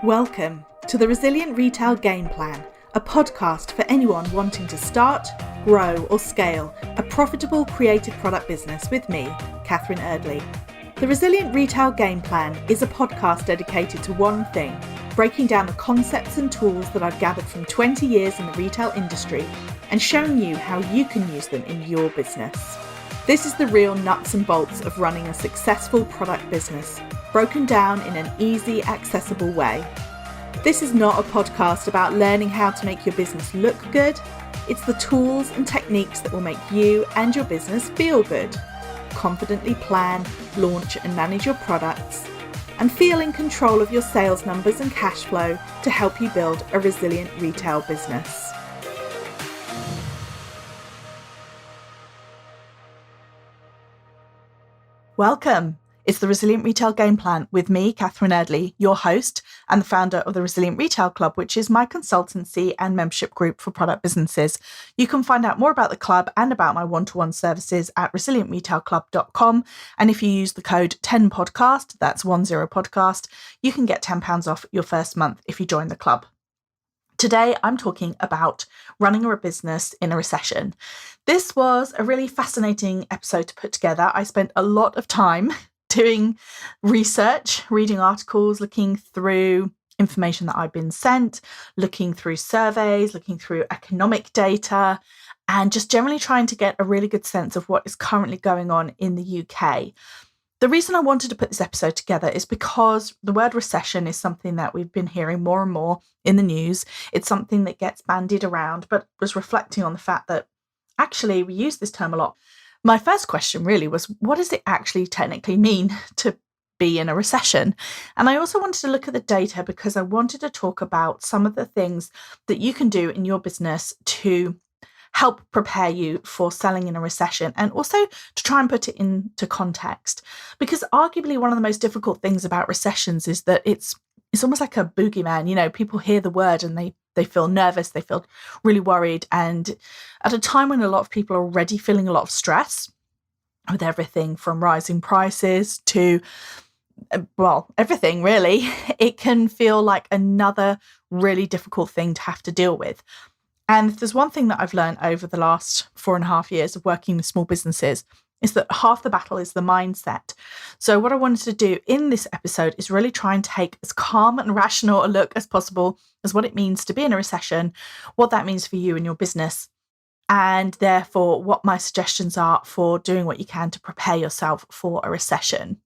Welcome to the Resilient Retail Game Plan, a podcast for anyone wanting to start, grow or scale a profitable creative product business with me, Catherine Erdley. The Resilient Retail Game Plan is a podcast dedicated to one thing, breaking down the concepts and tools that I've gathered from 20 years in the retail industry and showing you how you can use them in your business. This is the real nuts and bolts of running a successful product business, broken down in an easy, accessible way. This is not a podcast about learning how to make your business look good. It's the tools and techniques that will make you and your business feel good. Confidently plan, launch and manage your products, and feel in control of your sales numbers and cash flow to help you build a resilient retail business. Welcome. It's the Resilient Retail Game Plan with me, Catherine Erdley, your host and the founder of the Resilient Retail Club, which is my consultancy and membership group for product businesses. You can find out more about the club and about my one-to-one services at resilientretailclub.com. And if you use the code 10podcast, that's 10podcast, you can get £10 off your first month if you join the club. Today, I'm talking about running a business in a recession. This was a really fascinating episode to put together. I spent a lot of time doing research, reading articles, looking through information that I've been sent, looking through surveys, looking through economic data, and just generally trying to get a really good sense of what is currently going on in the UK. The reason I wanted to put this episode together is because the word recession is something that we've been hearing more and more in the news. It's something that gets bandied around, but was reflecting on the fact that actually we use this term a lot. My first question really was, what does it actually technically mean to be in a recession? And I also wanted to look at the data because I wanted to talk about some of the things that you can do in your business to help prepare you for selling in a recession, and also to try and put it into context. Because arguably one of the most difficult things about recessions is that it's almost like a boogeyman. You know, people hear the word and they feel nervous, they feel really worried. And at a time when a lot of people are already feeling a lot of stress with everything from rising prices to, well, everything really, it can feel like another really difficult thing to have to deal with. And if there's one thing that I've learned over the last 4.5 years of working with small businesses, is that half the battle is the mindset. So what I wanted to do in this episode is really try and take as calm and rational a look as possible as what it means to be in a recession, what that means for you and your business, and therefore what my suggestions are for doing what you can to prepare yourself for a recession.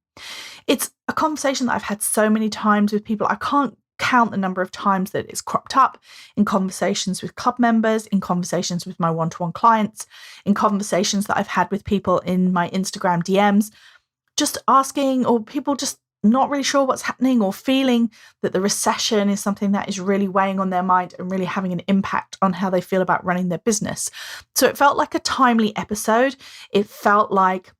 It's a conversation that I've had so many times with people. I can't count the number of times that it's cropped up in conversations with club members, in conversations with my one-to-one clients, in conversations that I've had with people in my Instagram DMs, just asking, or people just not really sure what's happening or feeling that the recession is something that is really weighing on their mind and really having an impact on how they feel about running their business. So it felt like a timely episode. It felt like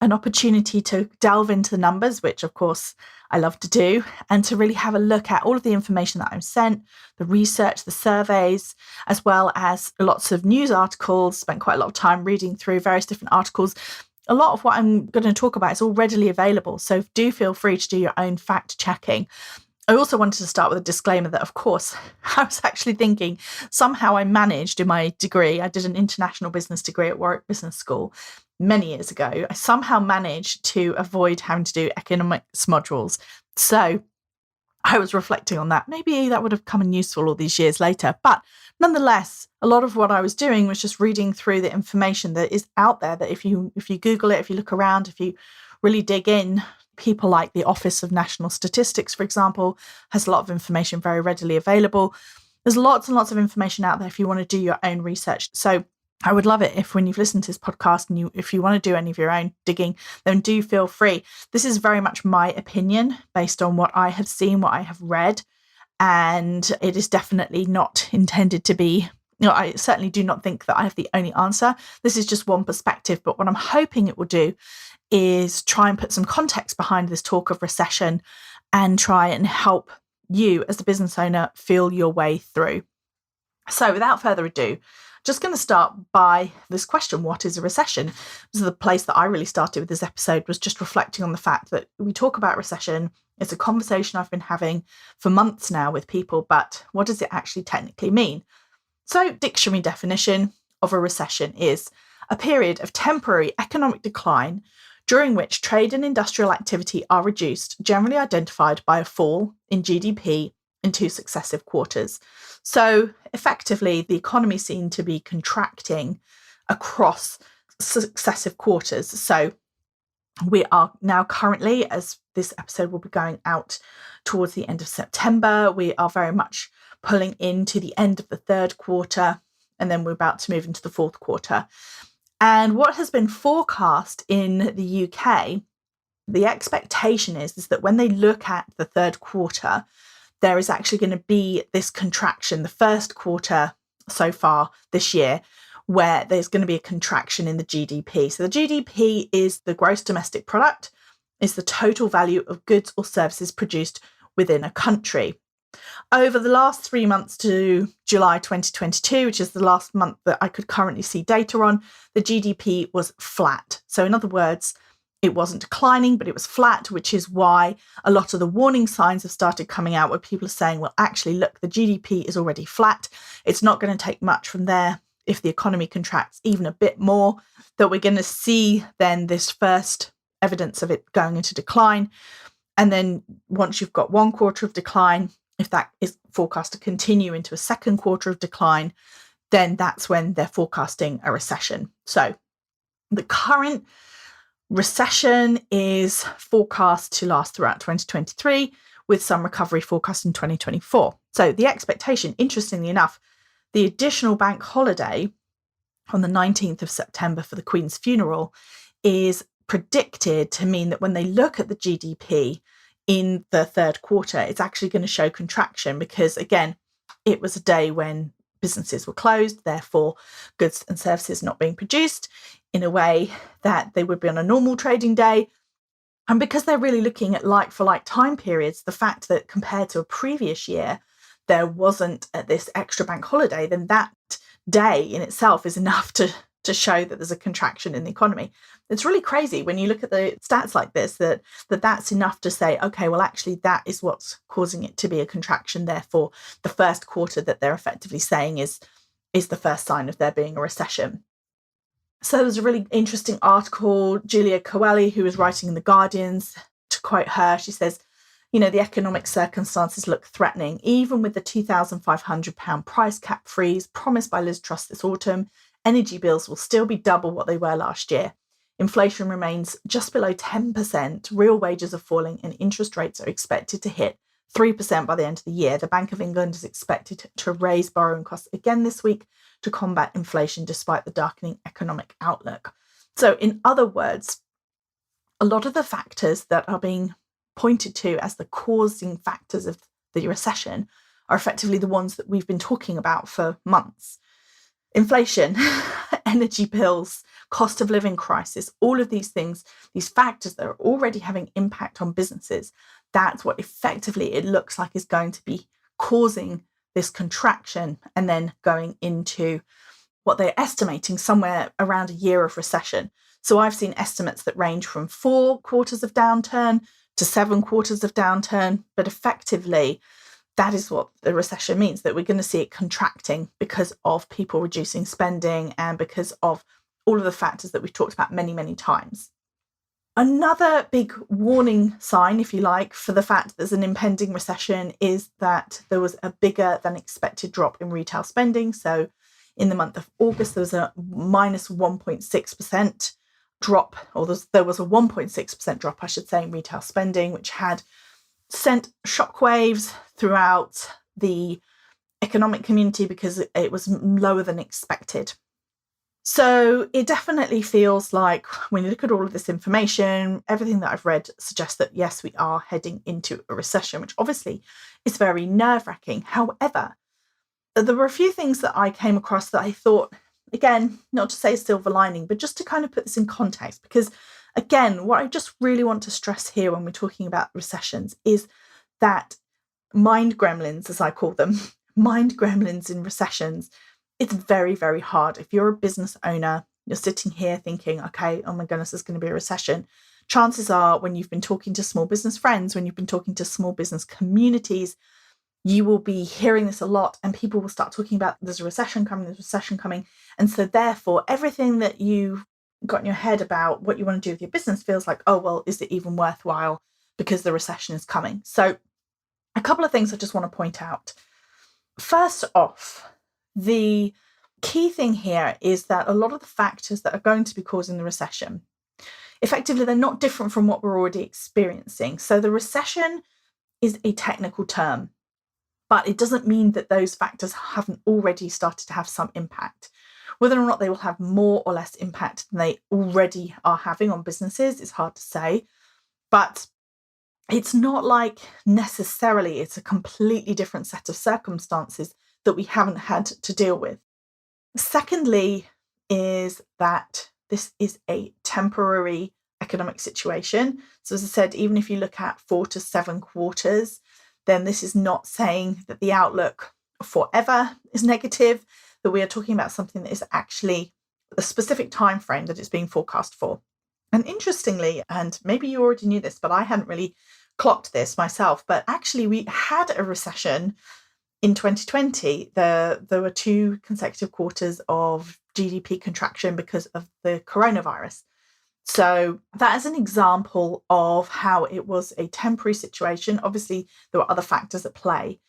an opportunity to delve into the numbers, which of course I love to do, and to really have a look at all of the information that I'm sent, the research, the surveys, as well as lots of news articles. Spent quite a lot of time reading through various different articles. A lot of what I'm going to talk about is all readily available, so do feel free to do your own fact checking. I also wanted to start with a disclaimer that, of course, I was actually thinking somehow I managed in my degree. I did an international business degree at Warwick Business School many years ago. I somehow managed to avoid having to do economics modules. So I was reflecting on that. Maybe that would have come in useful all these years later. But nonetheless, a lot of what I was doing was just reading through the information that is out there, that if you Google it, if you look around, if you really dig in, people like the Office of National Statistics, for example, has a lot of information very readily available. There's lots and lots of information out there if you want to do your own research. So I would love it if when you've listened to this podcast and if you want to do any of your own digging, then do feel free. This is very much my opinion based on what I have seen, what I have read, and it is definitely not intended to be, I certainly do not think that I have the only answer. This is just one perspective, but what I'm hoping it will do is try and put some context behind this talk of recession and try and help you as a business owner feel your way through. So without further ado, Just going to start by this question, what is a recession? So the place that I really started with this episode was just reflecting on the fact that we talk about recession. It's a conversation I've been having for months now with people, but what does it actually technically mean? So dictionary definition of a recession is a period of temporary economic decline during which trade and industrial activity are reduced, generally identified by a fall in GDP in 2 successive quarters. So effectively, the economy seemed to be contracting across successive quarters. So we are now currently, as this episode will be going out towards the end of September, we are very much pulling into the end of the third quarter, and then we're about to move into the fourth quarter. And what has been forecast in the UK, the expectation is that when they look at the third quarter, there is actually going to be this contraction, the first quarter so far this year, where there's going to be a contraction in the GDP. So the GDP is the gross domestic product, is the total value of goods or services produced within a country. Over the last 3 months to July 2022, which is the last month that I could currently see data on, the GDP was flat. So in other words, it wasn't declining, but it was flat, which is why a lot of the warning signs have started coming out where people are saying, well, actually, look, the GDP is already flat. It's not going to take much from there if the economy contracts even a bit more, that we're going to see then this first evidence of it going into decline. And then once you've got 1 quarter of decline, if that is forecast to continue into a second quarter of decline, then that's when they're forecasting a recession. So the current recession is forecast to last throughout 2023, with some recovery forecast in 2024. So the expectation, interestingly enough, the additional bank holiday on the 19th of September for the Queen's funeral is predicted to mean that when they look at the GDP in the third quarter, it's actually going to show contraction because, again, it was a day when businesses were closed, therefore goods and services not being produced in a way that they would be on a normal trading day. And because they're really looking at like-for-like time periods, the fact that compared to a previous year, there wasn't this extra bank holiday, then that day in itself is enough to show that there's a contraction in the economy. It's really crazy when you look at the stats like this, that's enough to say, okay, well, actually, that is what's causing it to be a contraction. Therefore, the first quarter that they're effectively saying is the first sign of there being a recession. So there was a really interesting article, Julia Coeli, who was writing in The Guardians, to quote her, she says, the economic circumstances look threatening, even with the £2,500 price cap freeze promised by Liz Truss this autumn. Energy bills will still be double what they were last year. Inflation remains just below 10%, real wages are falling, and interest rates are expected to hit 3% by the end of the year. The Bank of England is expected to raise borrowing costs again this week to combat inflation despite the darkening economic outlook. So in other words, a lot of the factors that are being pointed to as the causing factors of the recession are effectively the ones that we've been talking about for months. Inflation, energy bills, cost of living crisis, all of these things, these factors that are already having impact on businesses, that's what effectively it looks like is going to be causing this contraction and then going into what they're estimating somewhere around a year of recession. So I've seen estimates that range from 4 quarters of downturn to 7 quarters of downturn, but effectively that is what the recession means, that we're going to see it contracting because of people reducing spending and because of all of the factors that we've talked about many, many times. Another big warning sign, if you like, for the fact that there's an impending recession is that there was a bigger than expected drop in retail spending. So in the month of August, there was a minus 1.6% drop, or there was a 1.6% drop, I should say, in retail spending, which had sent shockwaves throughout the economic community because it was lower than expected. So it definitely feels like when you look at all of this information, everything that I've read suggests that, yes, we are heading into a recession, which obviously is very nerve-wracking. However, there were a few things that I came across that I thought, again, not to say silver lining, but just to kind of put this in context, because again, what I just really want to stress here when we're talking about recessions is that mind gremlins, as I call them, mind gremlins in recessions It's very, very hard. If you're a business owner, you're sitting here thinking, okay, oh my goodness, there's going to be a recession. Chances are when you've been talking to small business friends, when you've been talking to small business communities, you will be hearing this a lot, and people will start talking about there's a recession coming, there's a recession coming. And so therefore, everything that you've got in your head about what you want to do with your business feels like, oh, well, is it even worthwhile because the recession is coming? So a couple of things I just want to point out. First off, the key thing here is that a lot of the factors that are going to be causing the recession, effectively, they're not different from what we're already experiencing. So the recession is a technical term, but it doesn't mean that those factors haven't already started to have some impact. Whether or not they will have more or less impact than they already are having on businesses is hard to say. But it's not like necessarily it's a completely different set of circumstances that we haven't had to deal with. Secondly, is that this is a temporary economic situation. So as I said, even if you look at 4 to 7 quarters, then this is not saying that the outlook forever is negative, that we are talking about something that is actually a specific time frame that it's being forecast for. And interestingly, and maybe you already knew this, but I hadn't really clocked this myself, but actually we had a recession in 2020. There were 2 consecutive quarters of GDP contraction because of the coronavirus. So that is an example of how it was a temporary situation. Obviously, there were other factors at play.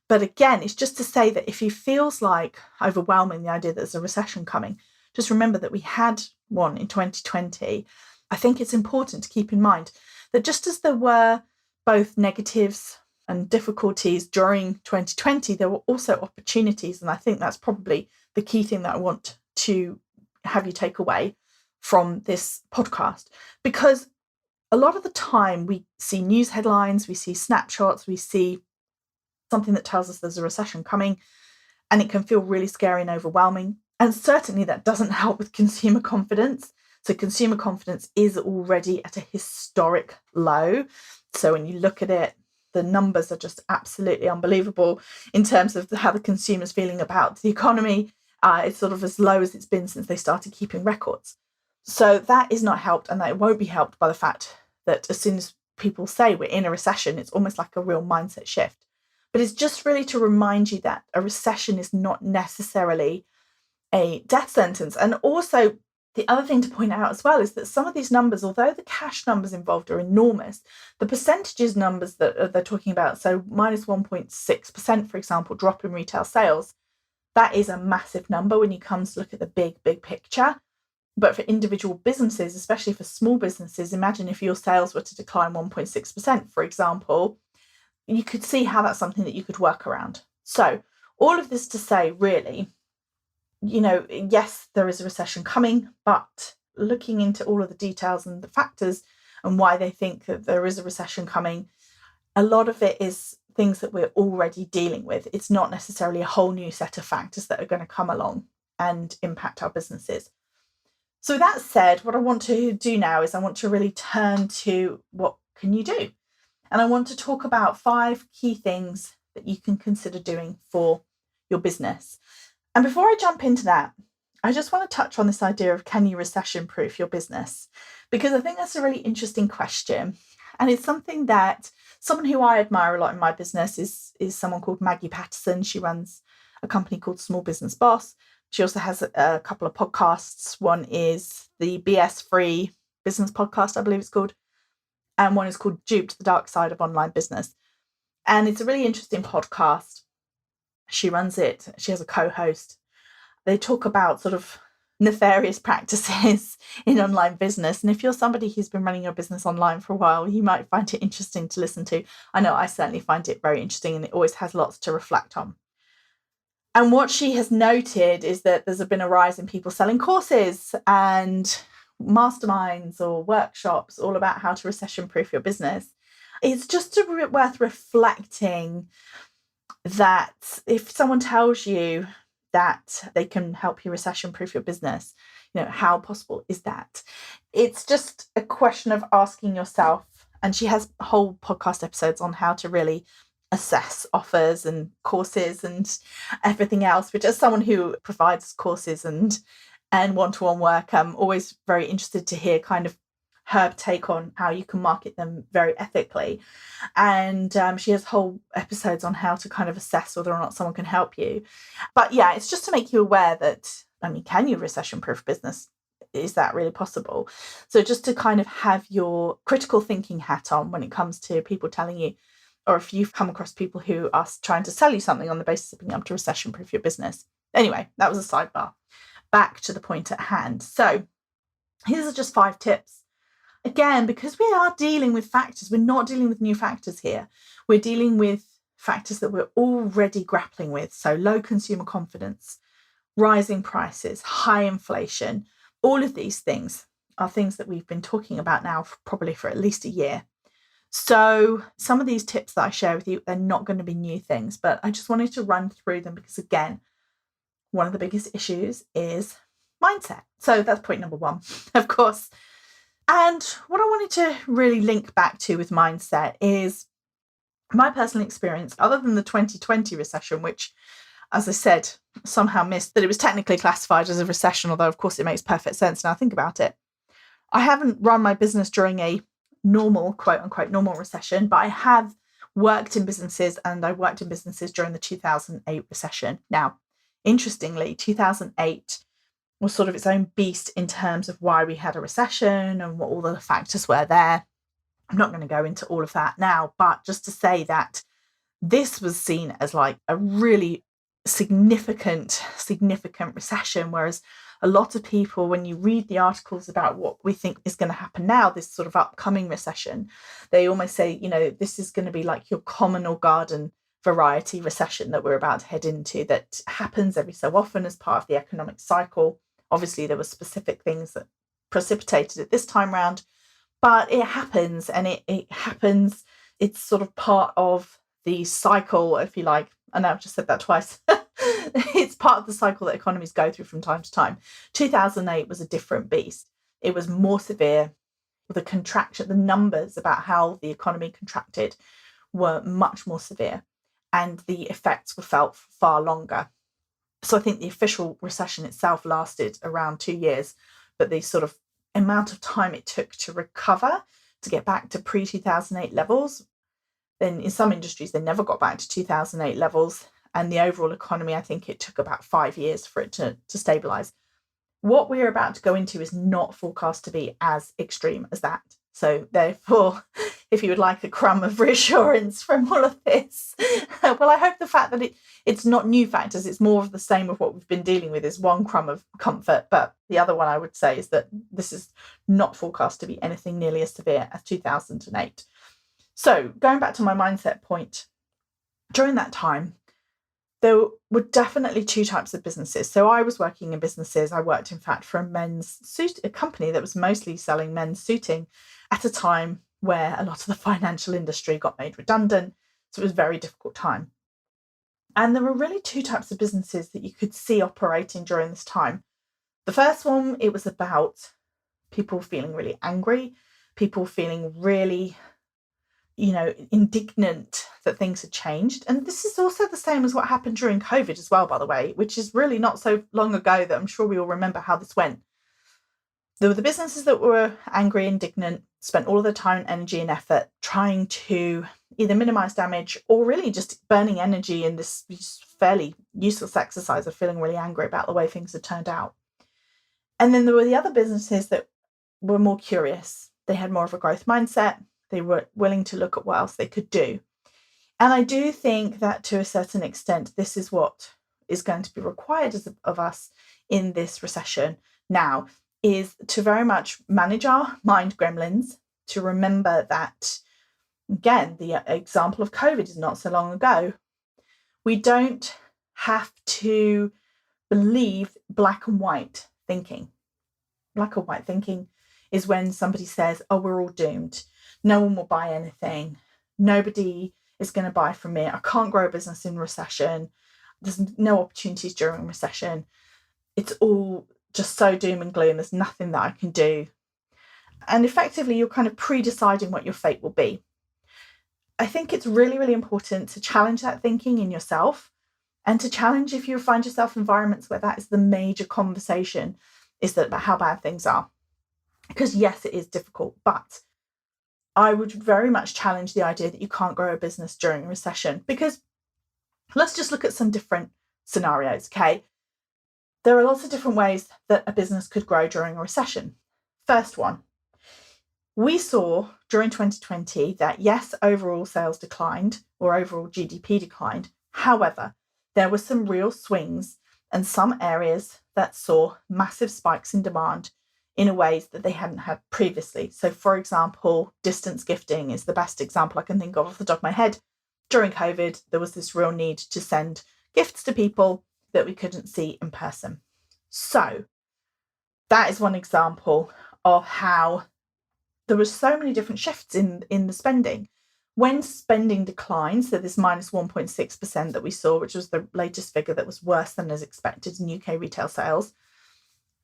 But again, it's just to say that if it feels like overwhelming, the idea that there's a recession coming, just remember that we had one in 2020. I think it's important to keep in mind that just as there were both negatives and difficulties during 2020, there were also opportunities. And I think that's probably the key thing that I want to have you take away from this podcast, because a lot of the time we see news headlines, we see snapshots, we see something that tells us there's a recession coming, and it can feel really scary and overwhelming. And certainly that doesn't help with consumer confidence. So consumer confidence is already at a historic low. So when you look at it, the numbers are just absolutely unbelievable in terms of how the consumer's feeling about the economy. It's sort of as low as it's been since they started keeping records. So that is not helped, and that won't be helped by the fact that as soon as people say we're in a recession, it's almost like a real mindset shift. But it's just really to remind you that a recession is not necessarily a death sentence. And also, the other thing to point out as well is that some of these numbers, although the cash numbers involved are enormous, the percentages numbers that they're talking about, so minus 1.6%, for example, drop in retail sales, that is a massive number when you come to look at the big picture. But for individual businesses, especially for small businesses, imagine if your sales were to decline 1.6%, for example, you could see how that's something that you could work around. So all of this to say, really, yes, there is a recession coming, but looking into all of the details and the factors and why they think that there is a recession coming, a lot of it is things that we're already dealing with. It's not necessarily a whole new set of factors that are going to come along and impact our businesses. So with that said, what I want to do now is I want to really turn to what can you do? And I want to talk about 5 key things that you can consider doing for your business. And before I jump into that, I just want to touch on this idea of, can you recession proof your business? Because I think that's a really interesting question. And it's something that someone who I admire a lot in my business is someone called Maggie Patterson. She runs a company called Small Business Boss. She also has a couple of podcasts. One is the BS Free Business Podcast, I believe it's called. And one is called Duped, the Dark Side of Online Business. And it's a really interesting podcast. She runs it. She has a co-host. They talk about sort of nefarious practices in online business. And if you're somebody who's been running your business online for a while, you might find it interesting to listen to. I know I certainly find it very interesting, and it always has lots to reflect on. And what she has noted is that there's been a rise in people selling courses and masterminds or workshops all about how to recession-proof your business. It's just worth reflecting that if someone tells you that they can help you recession-proof your business, how possible is that? It's just a question of asking yourself, and she has whole podcast episodes on how to really assess offers and courses and everything else, which as someone who provides courses and one-to-one work, I'm always very interested to hear kind of her take on how you can market them very ethically. And she has whole episodes on how to kind of assess whether or not someone can help you. But yeah, it's just to make you aware that, I mean, can you recession-proof business? Is that really possible? So just to kind of have your critical thinking hat on when it comes to people telling you, or if you've come across people who are trying to sell you something on the basis of being able to recession-proof your business. Anyway, that was a sidebar. Back to the point at hand. So these are just 5 tips. Again, because we are dealing with factors, we're not dealing with new factors here. We're dealing with factors that we're already grappling with. So low consumer confidence, rising prices, high inflation, all of these things are things that we've been talking about now probably for at least a year. So some of these tips that I share with you, they're not going to be new things, but I just wanted to run through them because, again, one of the biggest issues is mindset. So that's point number 1, of course. And what I wanted to really link back to with mindset is my personal experience, other than the 2020 recession, which, as I said, somehow missed that it was technically classified as a recession, although, of course, it makes perfect sense now I think about it. I haven't run my business during a normal, quote unquote, normal recession, but I have worked in businesses, and I worked in businesses during the 2008 recession. Now, interestingly, 2008 was sort of its own beast in terms of why we had a recession and what all the factors were there. I'm not going to go into all of that now, but just to say that this was seen as like a really significant recession, whereas a lot of people, when you read the articles about what we think is going to happen now, this sort of upcoming recession, they almost say, this is going to be like your common or garden variety recession that we're about to head into, that happens every so often as part of the economic cycle. Obviously, there were specific things that precipitated it this time round, but it happens, and it happens. It's sort of part of the cycle, if you like. I know I've just said that twice. It's part of the cycle that economies go through from time to time. 2008 was a different beast. It was more severe. The contraction, the numbers about how the economy contracted were much more severe, and the effects were felt for far longer. So I think the official recession itself lasted around 2 years, but the sort of amount of time it took to recover, to get back to pre-2008 levels, then in some industries, they never got back to 2008 levels. And the overall economy, I think it took about 5 years for it to stabilise. What we're about to go into is not forecast to be as extreme as that. So therefore, if you would like a crumb of reassurance from all of this, well, I hope the fact that it's not new factors, it's more of the same of what we've been dealing with, is one crumb of comfort. But the other one I would say is that this is not forecast to be anything nearly as severe as 2008. So going back to my mindset point, during that time, there were definitely 2 types of businesses. So I was working in businesses. I worked, in fact, for a company that was mostly selling men's suiting at a time where a lot of the financial industry got made redundant. So it was a very difficult time. And there were really 2 types of businesses that you could see operating during this time. The first one, it was about people feeling really angry, people feeling really indignant that things had changed. And this is also the same as what happened during COVID as well, by the way, which is really not so long ago that I'm sure we all remember how this went. There were the businesses that were angry, indignant, spent all of their time, energy and effort trying to either minimize damage or really just burning energy in this fairly useless exercise of feeling really angry about the way things had turned out. And then there were the other businesses that were more curious. They had more of a growth mindset. They were willing to look at what else they could do. And I do think that to a certain extent, this is what is going to be required of us in this recession now, is to very much manage our mind gremlins, to remember that, again, the example of COVID is not so long ago. We don't have to believe black and white thinking. Black and white thinking is when somebody says, oh, we're all doomed. No one will buy anything. Nobody is going to buy from me. I can't grow a business in recession. There's no opportunities during recession. It's all just so doom and gloom. There's nothing that I can do. And effectively, you're kind of pre-deciding what your fate will be. I think it's really, really important to challenge that thinking in yourself, and to challenge if you find yourself in environments where that is the major conversation, is that about how bad things are. Because yes, it is difficult, but I would very much challenge the idea that you can't grow a business during a recession. Because let's just look at some different scenarios, okay? There are lots of different ways that a business could grow during a recession. First one, we saw during 2020 that yes, overall sales declined, or overall GDP declined. However, there were some real swings and some areas that saw massive spikes in demand in ways that they hadn't had previously. So, for example, distance gifting is the best example I can think of off the top of my head. During COVID, there was this real need to send gifts to people that we couldn't see in person. So that is one example of how there were so many different shifts in the spending. When spending declines, so this minus 1.6% that we saw, which was the latest figure that was worse than as expected in UK retail sales,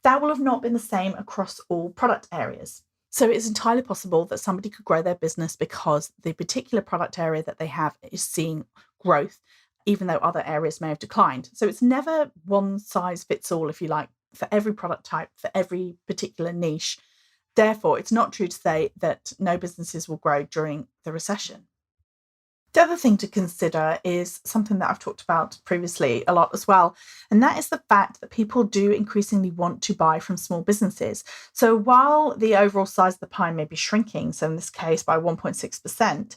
that will have not been the same across all product areas. So it's entirely possible that somebody could grow their business because the particular product area that they have is seeing growth, even though other areas may have declined. So it's never one size fits all, if you like, for every product type, for every particular niche. Therefore, it's not true to say that no businesses will grow during the recession. The other thing to consider is something that I've talked about previously a lot as well, and that is the fact that people do increasingly want to buy from small businesses. So while the overall size of the pie may be shrinking, so in this case by 1.6%,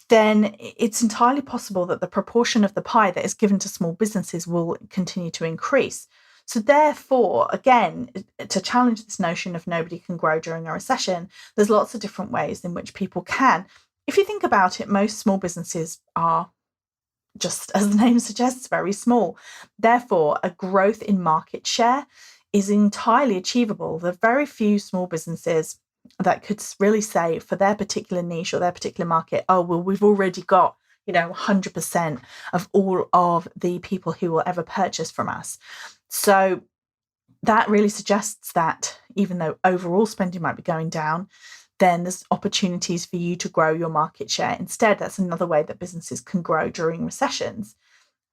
then it's entirely possible that the proportion of the pie that is given to small businesses will continue to increase. So therefore, again, to challenge this notion of nobody can grow during a recession, there's lots of different ways in which people can. If you think about it, most small businesses are, just as the name suggests, very small. Therefore, a growth in market share is entirely achievable. There are very few small businesses that could really say for their particular niche or their particular market, oh, well, we've already got 100% of all of the people who will ever purchase from us. So that really suggests that even though overall spending might be going down, then there's opportunities for you to grow your market share. Instead, that's another way that businesses can grow during recessions.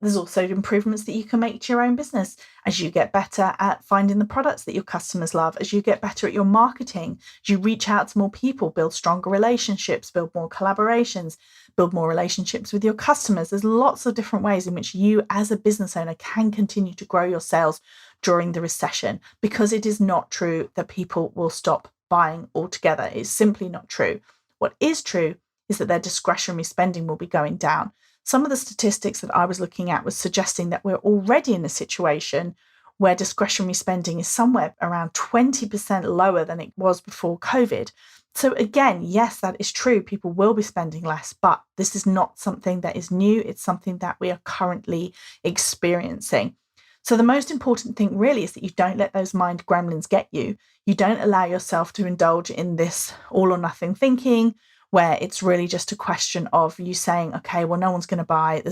There's also improvements that you can make to your own business as you get better at finding the products that your customers love, as you get better at your marketing, as you reach out to more people, build stronger relationships, build more collaborations, build more relationships with your customers. There's lots of different ways in which you as a business owner can continue to grow your sales during the recession, because it is not true that people will stop buying altogether. It's simply not true. What is true is that their discretionary spending will be going down. Some of the statistics that I was looking at was suggesting that we're already in a situation where discretionary spending is somewhere around 20% lower than it was before COVID. So again, yes, that is true. People will be spending less, but this is not something that is new. It's something that we are currently experiencing. So the most important thing really is that you don't let those mind gremlins get you. You don't allow yourself to indulge in this all or nothing thinking, where it's really just a question of you saying, okay, well, no one's going to buy,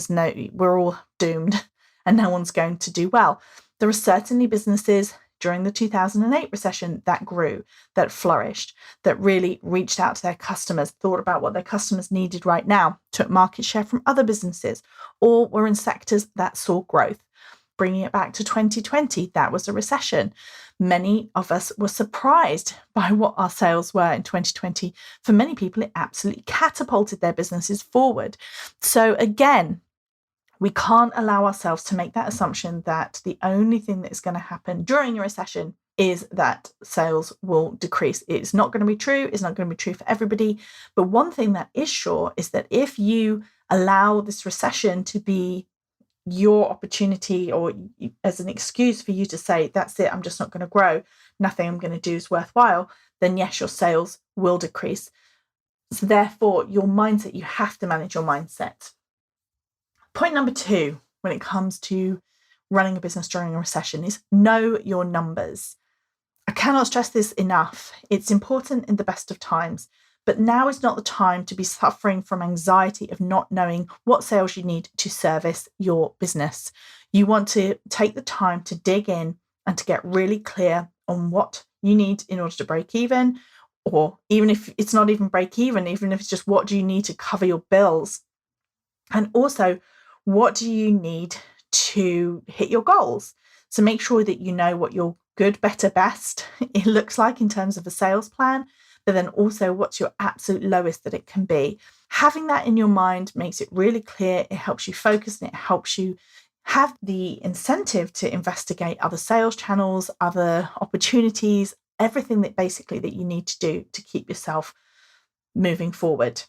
we're all doomed and no one's going to do well. There are certainly businesses during the 2008 recession that grew, that flourished, that really reached out to their customers, thought about what their customers needed right now, took market share from other businesses, or were in sectors that saw growth. Bringing it back to 2020, that was a recession. Many of us were surprised by what our sales were in 2020. For many people, it absolutely catapulted their businesses forward. So again, we can't allow ourselves to make that assumption that the only thing that is going to happen during a recession is that sales will decrease. It's not going to be true. It's not going to be true for everybody. But one thing that is sure is that if you allow this recession to be your opportunity or as an excuse for you to say, that's it, I'm just not going to grow, nothing I'm going to do is worthwhile, then yes, your sales will decrease. So therefore, your mindset, you have to manage your mindset. Point number 2, when it comes to running a business during a recession, is know your numbers. I cannot stress this enough. It's important in the best of times, but now is not the time to be suffering from anxiety of not knowing what sales you need to service your business. You want to take the time to dig in and to get really clear on what you need in order to break even, or even if it's not even break even if it's just what do you need to cover your bills? And also, what do you need to hit your goals? So make sure that you know what your good, better, best it looks like in terms of a sales plan, but then also what's your absolute lowest that it can be. Having that in your mind makes it really clear. It helps you focus and it helps you have the incentive to investigate other sales channels, other opportunities, everything that basically that you need to do to keep yourself moving forward.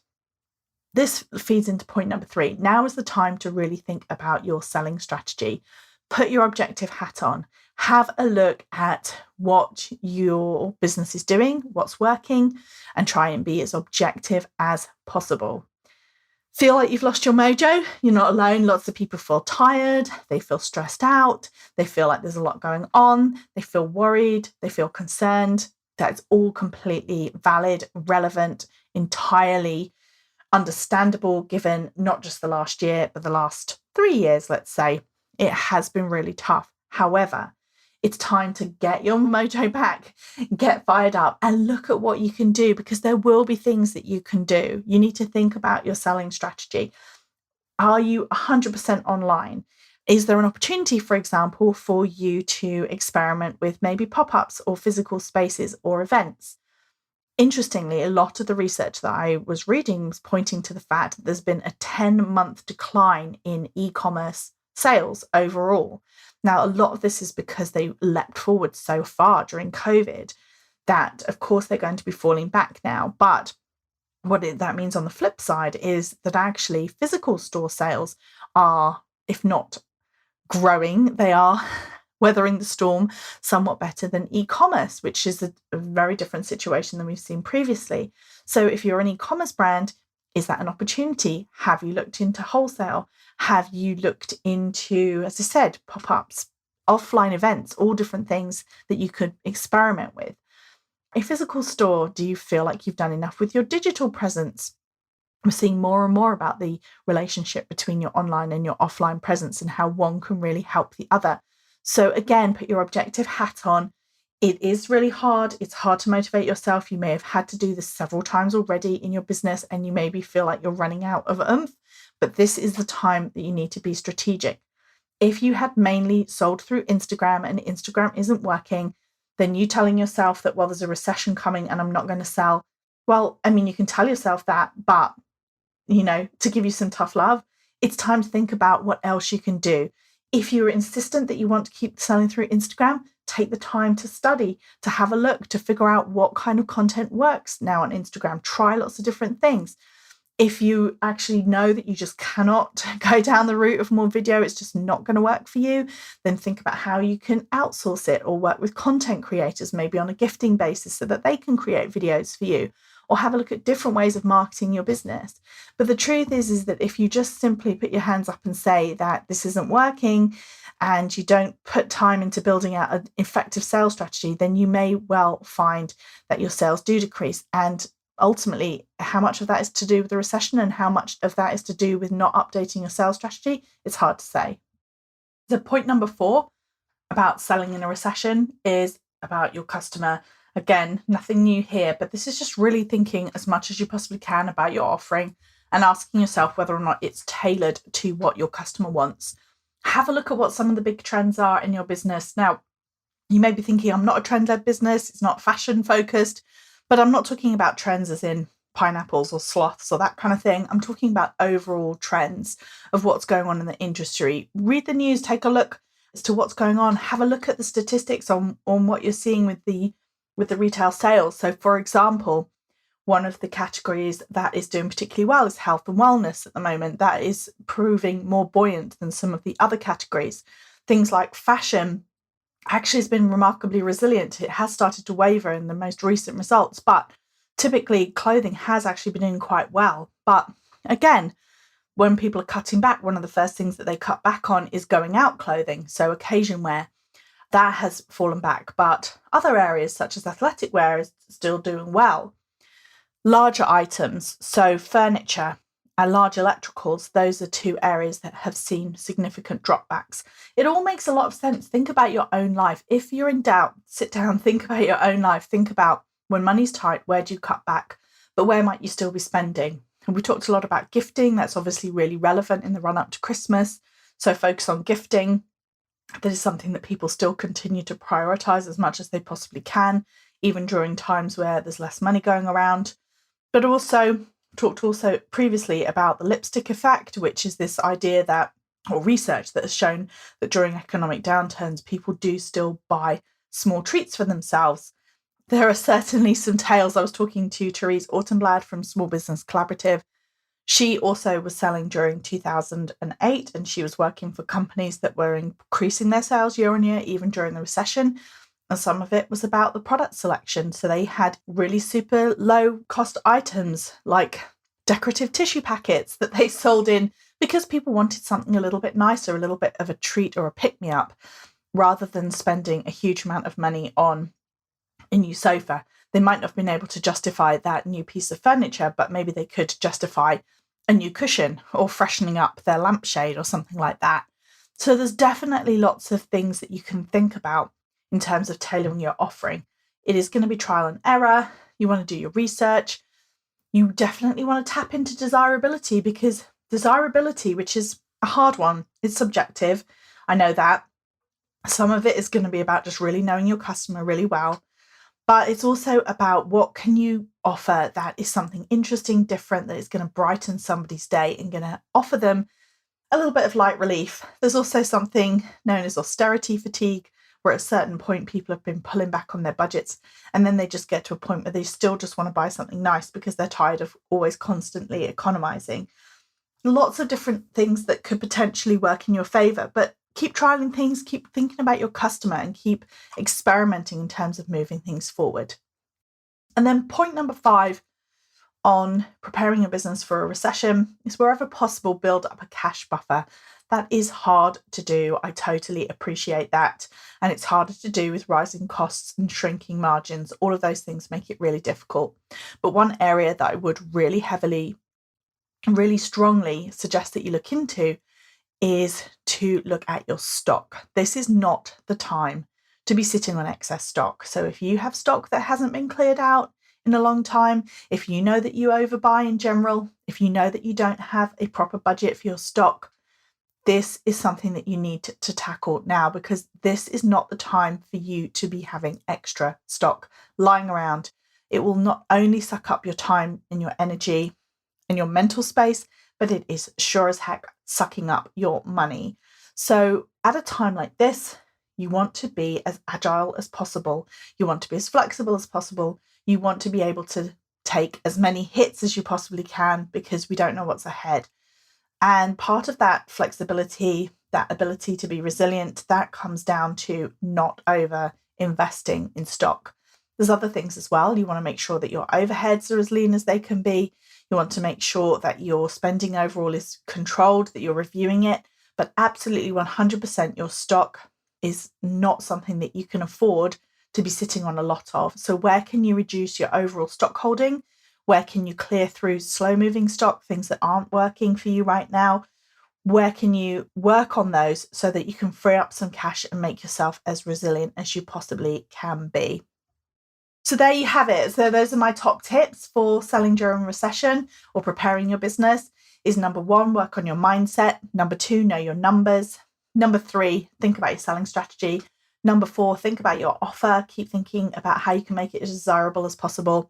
This feeds into point number 3. Now is the time to really think about your selling strategy. Put your objective hat on. Have a look at what your business is doing, what's working, and try and be as objective as possible. Feel like you've lost your mojo? You're not alone. Lots of people feel tired. They feel stressed out. They feel like there's a lot going on. They feel worried. They feel concerned. That's all completely valid, relevant, entirely understandable, given not just the last year, but the last 3 years, let's say. It has been really tough. However, it's time to get your mojo back, get fired up, and look at what you can do, because there will be things that you can do. You need to think about your selling strategy. Are you 100% online? Is there an opportunity, for example, for you to experiment with maybe pop-ups or physical spaces or events? Interestingly, a lot of the research that I was reading was pointing to the fact that there's been a 10-month decline in e-commerce sales overall. Now, a lot of this is because they leapt forward so far during COVID that, of course, they're going to be falling back now. But what that means on the flip side is that actually physical store sales are, if not growing, they are weathering the storm somewhat better than e-commerce, which is a very different situation than we've seen previously. So if you're an e-commerce brand, is that an opportunity? Have you looked into wholesale? Have you looked into, as I said, pop-ups, offline events, all different things that you could experiment with? A physical store, do you feel like you've done enough with your digital presence? We're seeing more and more about the relationship between your online and your offline presence and how one can really help the other. So again, put your objective hat on. It is really hard. It's hard to motivate yourself. You may have had to do this several times already in your business, and you maybe feel like you're running out of oomph, but this is the time that you need to be strategic. If you had mainly sold through Instagram and Instagram isn't working, then you telling yourself that, well, there's a recession coming and I'm not going to sell. Well, I mean, you can tell yourself that, but to give you some tough love, it's time to think about what else you can do. If you're insistent that you want to keep selling through Instagram, take the time to study, to have a look, to figure out what kind of content works now on Instagram. Try lots of different things. If you actually know that you just cannot go down the route of more video, it's just not going to work for you, then think about how you can outsource it or work with content creators, maybe on a gifting basis, so that they can create videos for you, or have a look at different ways of marketing your business. But the truth is that if you just simply put your hands up and say that this isn't working and you don't put time into building out an effective sales strategy, then you may well find that your sales do decrease. And ultimately, how much of that is to do with the recession and how much of that is to do with not updating your sales strategy, it's hard to say. So point number 4 about selling in a recession is about your customer. Again, nothing new here, but this is just really thinking as much as you possibly can about your offering and asking yourself whether or not it's tailored to what your customer wants. Have a look at what some of the big trends are in your business. Now, you may be thinking, I'm not a trend-led business, it's not fashion-focused, but I'm not talking about trends as in pineapples or sloths or that kind of thing. I'm talking about overall trends of what's going on in the industry. Read the news, take a look as to what's going on. Have a look at the statistics on what you're seeing with the retail sales. So, for example, one of the categories that is doing particularly well is health and wellness at the moment. That is proving more buoyant than some of the other categories. Things like fashion actually has been remarkably resilient. It has started to waver in the most recent results, but typically clothing has actually been doing quite well. But again, when people are cutting back, one of the first things that they cut back on is going out clothing, so occasion wear. That has fallen back, but other areas such as athletic wear is still doing well. Larger items, so furniture and large electricals, those are 2 areas that have seen significant dropbacks. It all makes a lot of sense. Think about your own life. If you're in doubt, sit down, think about your own life. Think about When money's tight, where do you cut back? But where might you still be spending? And we talked a lot about gifting. That's obviously really relevant in the run up to Christmas. So focus on gifting. That is something that people still continue to prioritize as much as they possibly can, even during times where there's less money going around. But also talked also previously about the lipstick effect, which is this idea that, or research that has shown that during economic downturns, people do still buy small treats for themselves. There are certainly some tales. I was talking to Therese Autumnblad from Small Business Collaborative. She also was selling during 2008, and she was working for companies that were increasing their sales year on year, even during the recession. And some of it was about the product selection. So they had really super low cost items like decorative tissue packets that they sold in because people wanted something a little bit nicer, a little bit of a treat or a pick-me-up, rather than spending a huge amount of money on a new sofa. They might not have been able to justify that new piece of furniture, but maybe they could justify a new cushion or freshening up their lampshade or something like that. So there's definitely lots of things that you can think about in terms of tailoring your offering. It is going to be trial and error. You want to do your research. You definitely want to tap into desirability, because desirability, which is a hard one, is subjective. I know that. Some of it is going to be about just really knowing your customer really well. But it's also about what can you offer that is something interesting, different, that is going to brighten somebody's day and going to offer them a little bit of light relief. There's also something known as austerity fatigue, where at a certain point people have been pulling back on their budgets, and then they just get to a point where they still just want to buy something nice because they're tired of always constantly economizing. Lots of different things that could potentially work in your favor, but keep trialing things, keep thinking about your customer, and keep experimenting in terms of moving things forward. And then point number 5 on preparing your business for a recession is, wherever possible, build up a cash buffer. That is hard to do. I totally appreciate that. And it's harder to do with rising costs and shrinking margins. All of those things make it really difficult. But one area that I would really strongly suggest that you look into is to look at your stock. This is not the time to be sitting on excess stock. So if you have stock that hasn't been cleared out in a long time, if you know that you overbuy in general, if you know that you don't have a proper budget for your stock, this is something that you need to tackle now, because this is not the time for you to be having extra stock lying around. It will not only suck up your time and your energy and your mental space, but it is sure as heck sucking up your money. So at a time like this, you want to be as agile as possible. You want to be as flexible as possible. You want to be able to take as many hits as you possibly can, because we don't know what's ahead. And part of that flexibility, that ability to be resilient, that comes down to not over investing in stock. There's other things as well. You want to make sure that your overheads are as lean as they can be. You want to make sure that your spending overall is controlled, that you're reviewing it. But absolutely 100% your stock is not something that you can afford to be sitting on a lot of. So where can you reduce your overall stock holding? Where can you clear through slow-moving stock, things that aren't working for you right now? Where can you work on those so that you can free up some cash and make yourself as resilient as you possibly can be? So there you have it. So those are my top tips for selling during recession or preparing your business. Is number 1, work on your mindset. Number 2, know your numbers. Number 3, think about your selling strategy. Number 4, think about your offer. Keep thinking about how you can make it as desirable as possible.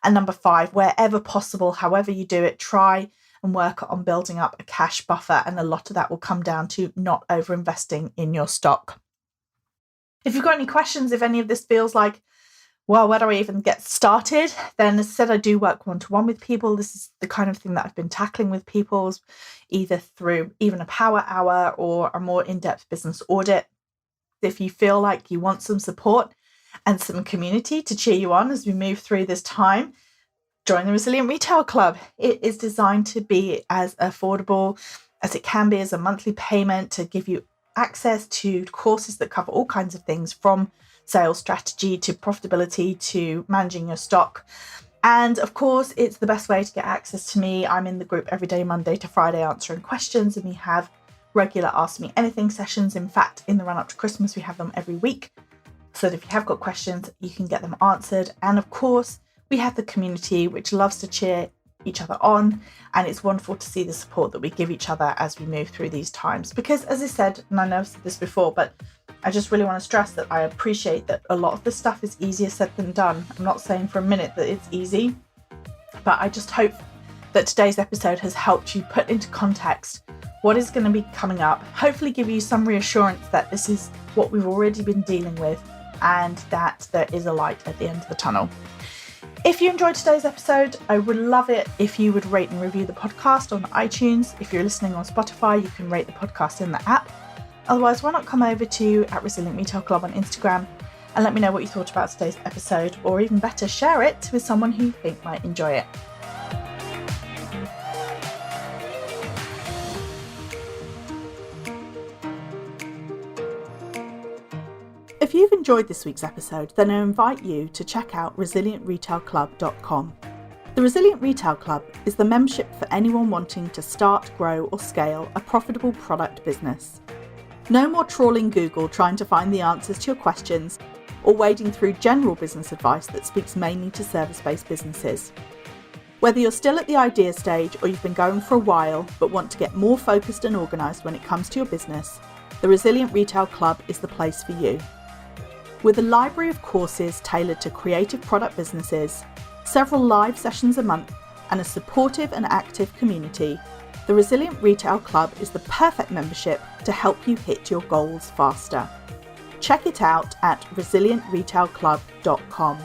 And number 5, wherever possible, however you do it, try and work on building up a cash buffer. And a lot of that will come down to not over-investing in your stock. If you've got any questions, if any of this feels like, well, where do I even get started? Then, as I said, I do work one-to-one with people. This is the kind of thing that I've been tackling with people, either through even a power hour or a more in-depth business audit. If you feel like you want some support and some community to cheer you on as we move through this time, join the Resilient Retail Club. It is designed to be as affordable as it can be, as a monthly payment, to give you access to courses that cover all kinds of things, from sales strategy to profitability to managing your stock. And of course, it's the best way to get access to me. I'm in the group every day, Monday to Friday, answering questions, and we have regular Ask Me Anything sessions. In fact, in the run up to Christmas, we have them every week. so that if you have got questions, you can get them answered. And of course, we have the community, which loves to cheer each other on, and it's wonderful to see the support that we give each other as we move through these times. Because as I said, and I know I've said this before, but I just really want to stress that I appreciate that a lot of the stuff is easier said than done. I'm not saying for a minute that it's easy, but I just hope that today's episode has helped you put into context what is going to be coming up, hopefully give you some reassurance that this is what we've already been dealing with and that there is a light at the end of the tunnel. If you enjoyed today's episode, I would love it if you would rate and review the podcast on iTunes. If you're listening on Spotify, you can rate the podcast in the app. Otherwise, why not come over to @Resilient Retail Club on Instagram and let me know what you thought about today's episode, or even better, share it with someone who you think might enjoy it. If you've enjoyed this week's episode, then I invite you to check out resilientretailclub.com. The Resilient Retail Club is the membership for anyone wanting to start, grow or scale a profitable product business. No more trawling Google trying to find the answers to your questions or wading through general business advice that speaks mainly to service-based businesses. Whether you're still at the idea stage or you've been going for a while but want to get more focused and organised when it comes to your business, the Resilient Retail Club is the place for you. With a library of courses tailored to creative product businesses, several live sessions a month, and a supportive and active community, the Resilient Retail Club is the perfect membership to help you hit your goals faster. Check it out at resilientretailclub.com.